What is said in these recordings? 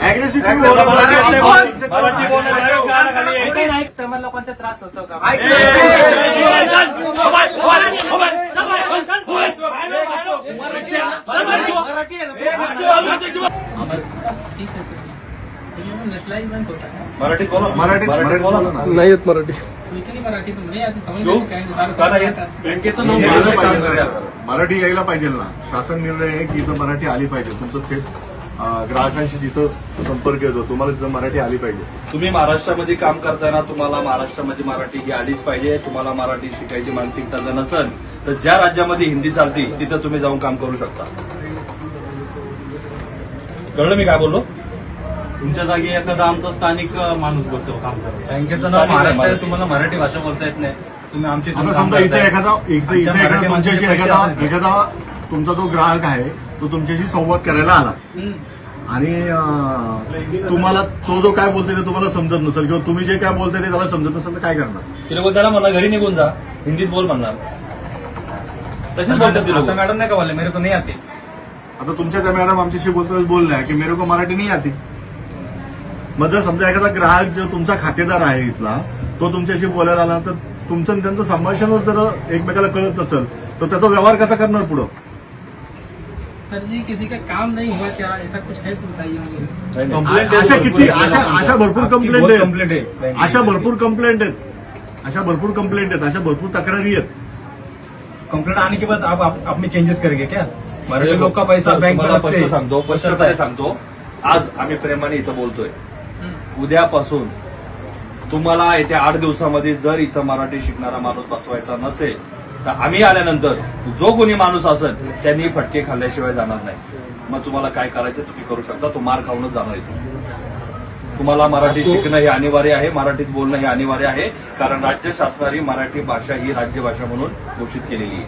Aggressive customer लोकांचा त्रास होतो का? मराठी बोला. मराठी नाही येत मराठी. मराठी बँकेचं नाव मराठी यायला पाहिजे ना. शासन निर्णय आहे की इथं मराठी आली पाहिजे. तुमचं थेट ग्राहकांशी जिथं संपर्क येतो तुम्हाला तिथं मराठी आली पाहिजे. तुम्ही महाराष्ट्रामध्ये काम करताना तुम्हाला महाराष्ट्रामध्ये मराठी ही आलीच पाहिजे. तुम्हाला मराठी शिकायची मानसिकता जर नसेल तर ज्या राज्यामध्ये हिंदी चालते तिथं तुम्ही जाऊन काम करू शकता. कळलं मी काय बोललो? तुमच्या जागी एखादा आमचा स्थानिक माणूस बसव काम करा. बँकेचं नाव महाराष्ट्र आहे. तुम्हाला मराठी भाषा बोलता येत नाही. तुम्ही आमची आता समजा इथे एखादा तुमच्याशी एखादा तुमचा जो ग्राहक आहे तो तुमच्याशी संवाद करायला आला आणि तुम्हाला तो जो काय बोलतोय ते तुम्हाला समजत नसेल किंवा तुम्ही जे काय बोलताय ते त्याला समजत नसेल तर काय करणार? ते लोक त्याला म्हणा घरी निघून जा, हिंदीत बोल म्हणणार. तसेच बोलतात ते लोक. मॅडम नाही का बोलले मेरे को नहीं आती. आता तुमच्या त्या मॅडम आमच्याशी बोलल्या की मेरे को मराठी नाही आती. मग जर समजा एखादा ग्राहक जो तुमचा खातेदार आहे इथला तो तुमच्याशी बोलायला आला तर तुमचं आणि त्यांचं संभाषण जर एकमेकाला कळत नसेल तर त्याचा व्यवहार कसा करणार पुढं? सर जी किसी का काम नहीं हुआ क्या? ऐसा कुछ है तो बताइए. अशा भरपूर कंप्लेंट आहेत. अशा भरपूर कंप्लेंट आहेत. अशा भरपूर तक्रारी आहेत. कंप्लेंट आने के बाद आप अपने चेंजेस करेंगे क्या? मराठी लोक का पैसा बैंक सांगतो. आज आम्ही प्रेमाने इथं बोलतोय. उद्यापासून तुम्हाला येत्या 8 दिवसामध्ये जर इथं मराठी शिकणारा माणूस बसवायचा नसेल तर आम्ही आल्यानंतर जो कोणी माणूस असेल त्यांनी फटके खाल्ल्याशिवाय जाणार नाही. मग तुम्हाला काय करायचं तुम्ही करू शकता. तो मार खाऊनच जाणार इथं. तुम्हाला मराठी शिकणं हे अनिवार्य आहे. मराठीत बोलणं हे अनिवार्य आहे. कारण राज्य शासनाने मराठी भाषा ही राज्यभाषा म्हणून घोषित केलेली आहे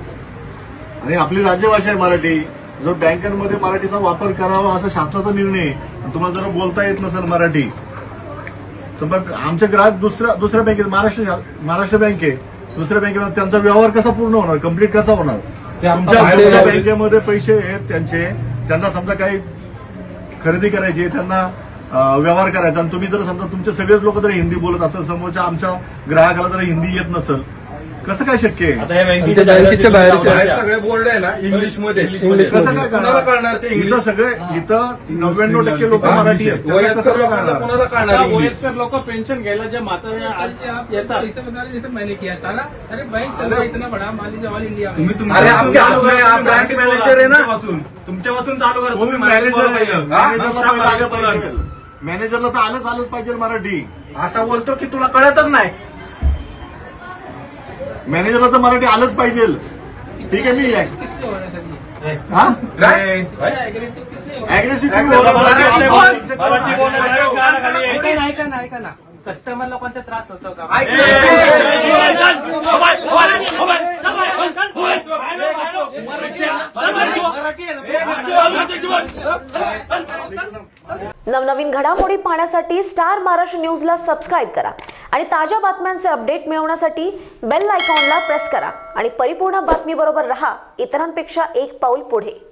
आणि आपली राज्यभाषा आहे मराठी. जर बँकांमध्ये मराठीचा वापर करावा असा शासनाचा निर्णय आहे. तुम्हाला जर बोलता येत नसेल मराठी तर मग आमचे ग्राहक दुसऱ्या बँकेत महाराष्ट्र बँक आहे दुसऱ्या बँकेमध्ये त्यांचा व्यवहार कसा पूर्ण होणार? कम्प्लीट कसा होणार? तुमच्या बँकेमध्ये पैसे आहेत त्यांना समजा काही खरेदी करायची त्यांना व्यवहार करायचा आणि तुम्ही जर समजा तुमचे सगळेच लोक जर हिंदी बोलत असेल समोरच्या आमच्या ग्राहकाला जर हिंदी येत नसेल कसं काय शक्य आहे? आता या बँकेच्या बाहेर सगळे बोर्ड आहे ना इंग्लिशमध्ये. कसं काय करणार? इथं सगळे 99% लोक मराठी आहेत. कोणाला कळणार? वयस्कर लोक पेन्शन घ्यायला जे म्हातारे येतात जैसे मैंने किया सारा. अरे बैंक चल रहा इतना बड़ा मान लीजिए ऑल इंडिया में. बँक मॅनेजर आहे ना तुमच्यापासून चालू करा. तुम्ही मॅनेजरला तर आलंच पाहिजे मराठी. असं बोलतो की तुला कळतच नाही. मॅनेजरला तर मराठी आलंच पाहिजे. ठीक आहे. मी अग्रेसिव्ह ऐका ना कस्टमर लोकांचा त्रास होतो का? नवनवीन घडामोडी पाहण्यासाठी स्टार महाराष्ट्र न्यूजला सबस्क्राईब करा आणि ताज्या बातम्यांचे अपडेट मिळवण्यासाठी बेल आयकॉनला प्रेस करा आणि परिपूर्ण बातमी बरोबर रहा इतरांपेक्षा एक पाऊल पुढे.